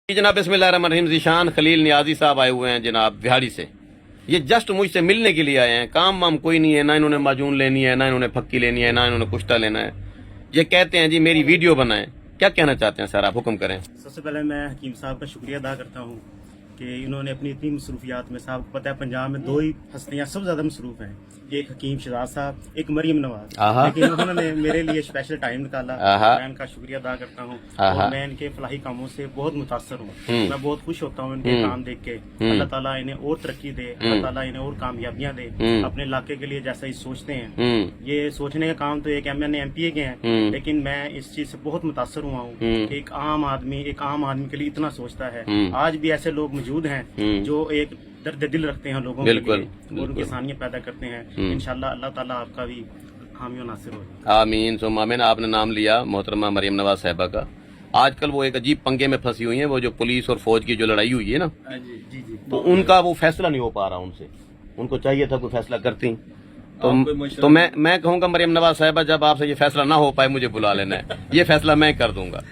जनाब बिस्मिल्लाहिर्रहमानिर्रहीम ज़ीशान खलील नियाजी साहब आए हुए हैं जनाब बिहाड़ी से। ये जस्ट मुझसे मिलने के लिए आए हैं। काम वाम कोई नहीं है, ना इन्होंने माजून लेनी है, ना इन्होंने फक्की लेनी है, ना इन्होंने कुश्ता लेना है। ये कहते हैं जी मेरी वीडियो बनाएं। क्या कहना चाहते हैं सर, आप हुक्म करें। सबसे पहले मैं हकीम साहब का शुक्रिया अदा करता हूँ कि इन्होंने अपनी इतनी मसरूफियात में, साहब को पता है पंजाब में दो ही हस्तियाँ सबसे ज्यादा मसरूफ हैं, एक हकीम शहजाद साहब, एक मरियम नवाज। लेकिन उन्होंने मेरे लिए स्पेशल टाइम निकाला, मैं इनका शुक्रिया अदा करता हूँ और मैं इनके फलाही कामों से बहुत मुतासर हूँ। मैं बहुत खुश होता हूँ इनके काम देख के। अल्लाह ताला इन्हें और तरक्की दे, अल्लाह ताला इन्हें और कामयाबियां दे अपने इलाके के लिए जैसा ये सोचते हैं। ये सोचने का काम तो एक MN MPA के हैं, लेकिन मैं इस चीज से बहुत मुतासर हुआ हूँ कि एक आम आदमी के लिए इतना सोचता है। आज भी ऐसे लोग मौजूद हैं जो एक दर्द दिल रखते हैं लोगों के लिए और उनकी इंसानियत पैदा करते हैं। इंशाल्लाह अल्लाह ताला आपका भी हामी और नासिर हो। आमीन सुम्मा आमीन। आपने नाम लिया मोहतरमा मरियम नवाज साहिबा का। आजकल वो एक अजीब पंगे में फंसी हुई हैं, वो जो पुलिस और फौज की जो लड़ाई हुई है ना, जी तो उनका वो फैसला नहीं हो पा रहा उनसे। उनको चाहिए था कोई फैसला करती। तो मैं कहूँगा मरियम नवाज साहिबा, जब आपसे ये फैसला ना हो पाए मुझे बुला लेना है, ये फैसला मैं कर दूंगा।